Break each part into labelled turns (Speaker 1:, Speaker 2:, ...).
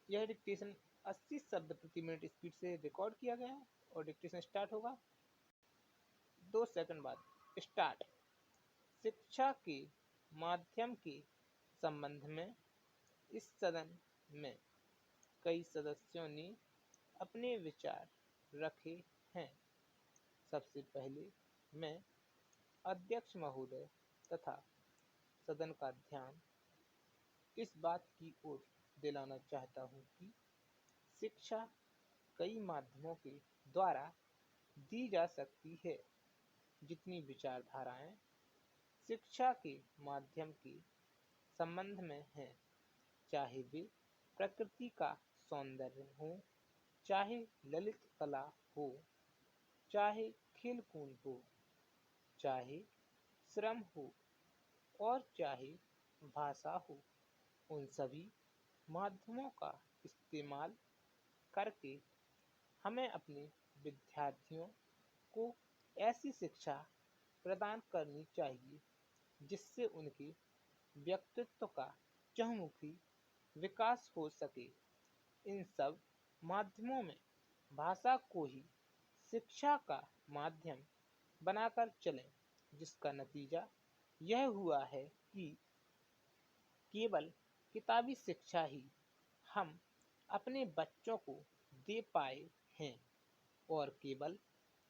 Speaker 1: यह डिक्टेशन 80 शब्द प्रति मिनट स्पीड से रिकॉर्ड किया गया है और डिक्टेशन स्टार्ट होगा 2 सेकंड बाद। स्टार्ट। शिक्षा के माध्यम के संबंध में इस सदन में कई सदस्यों ने अपने विचार रखे हैं। सबसे पहले मैं अध्यक्ष महोदय तथा सदन का ध्यान इस बात की ओर दिलाना चाहता हूँ कि शिक्षा कई माध्यमों के द्वारा दी जा सकती है। जितनी विचारधाराएं शिक्षा के माध्यम के संबंध में हैं, चाहे वे प्रकृति का सौंदर्य हो, चाहे ललित कला हो, चाहे खेल कूद हो, चाहे श्रम हो और चाहे भाषा हो, उन सभी माध्यमों का इस्तेमाल करके हमें अपने विद्यार्थियों को ऐसी शिक्षा प्रदान करनी चाहिए जिससे उनके व्यक्तित्व का चहुमुखी विकास हो सके। इन सब माध्यमों में भाषा को ही शिक्षा का माध्यम बनाकर चलें, जिसका नतीजा यह हुआ है कि केवल किताबी शिक्षा ही हम अपने बच्चों को दे पाए हैं और केवल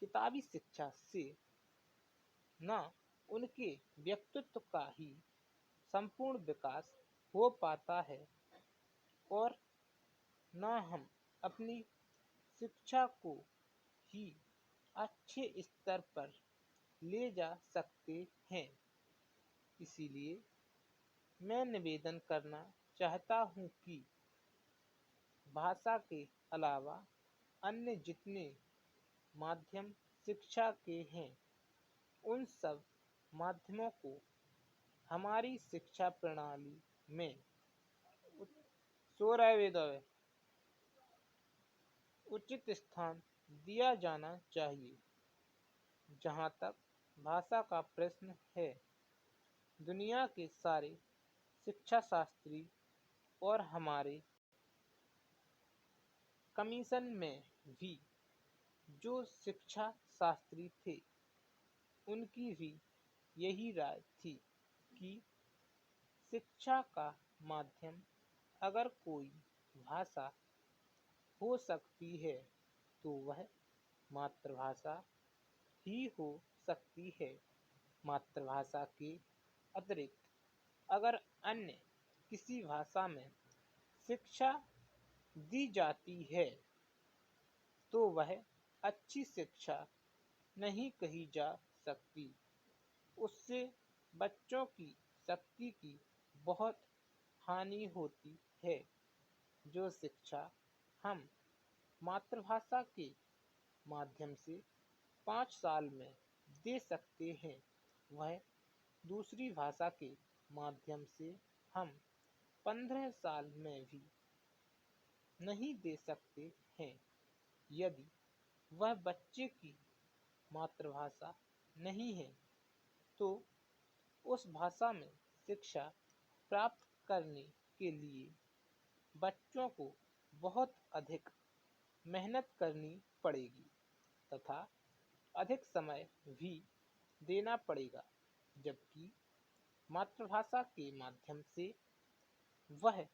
Speaker 1: किताबी शिक्षा से न उनके व्यक्तित्व का ही संपूर्ण विकास हो पाता है और न हम अपनी शिक्षा को ही अच्छे स्तर पर ले जा सकते हैं। इसीलिए मैं निवेदन करना चाहता हूँ कि भाषा के अलावा अन्य जितने माध्यम शिक्षा के हैं, उन सब माध्यमों को हमारी शिक्षा प्रणाली में उचित स्थान दिया जाना चाहिए। जहाँ तक भाषा का प्रश्न है, दुनिया के सारे शिक्षा शास्त्री और हमारे कमीशन में भी जो शिक्षा शास्त्री थे, उनकी भी यही राय थी कि शिक्षा का माध्यम अगर कोई भाषा हो सकती है तो वह मातृभाषा ही हो सकती है। मातृभाषा के अतिरिक्त अगर अन्य किसी भाषा में शिक्षा दी जाती है तो वह अच्छी शिक्षा नहीं कही जा सकती। उससे बच्चों की शक्ति की बहुत हानि होती है। जो शिक्षा हम मातृभाषा के माध्यम से 5 साल में दे सकते हैं, वह दूसरी भाषा के माध्यम से हम 15 साल में भी नहीं दे सकते हैं। यदि वह बच्चे की मातृभाषा नहीं है तो उस भाषा में शिक्षा प्राप्त करने के लिए बच्चों को बहुत अधिक मेहनत करनी पड़ेगी तथा अधिक समय भी देना पड़ेगा, जबकि मातृभाषा के माध्यम से वह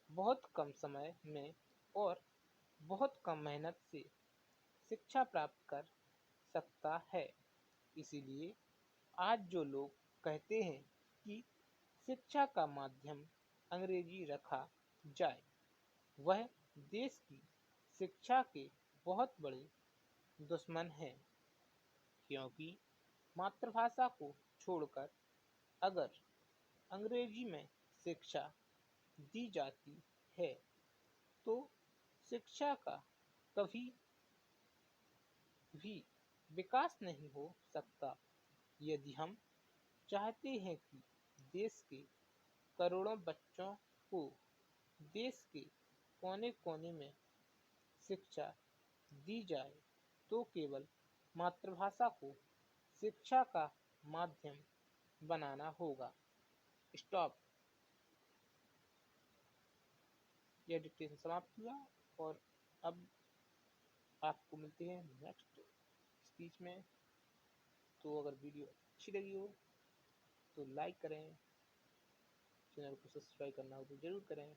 Speaker 1: बहुत कम समय में और बहुत कम मेहनत से शिक्षा प्राप्त कर सकता है। इसीलिए आज जो लोग कहते हैं कि शिक्षा का माध्यम अंग्रेजी रखा जाए, वह देश की शिक्षा के बहुत बड़े दुश्मन हैं, क्योंकि मातृभाषा को छोड़कर अगर अंग्रेजी में शिक्षा दी जाती है तो शिक्षा का कभी भी विकास नहीं हो सकता। यदि हम चाहते हैं कि देश के करोड़ों बच्चों को देश के कोने-कोने में शिक्षा दी जाए तो केवल मातृभाषा को शिक्षा का माध्यम बनाना होगा। स्टॉप। यह डिक्टेशन समाप्त हुआ और अब आपको मिलते हैं नेक्स्ट स्पीच में। तो अगर वीडियो अच्छी लगी हो तो लाइक करें, चैनल को सब्सक्राइब करना हो तो ज़रूर करें।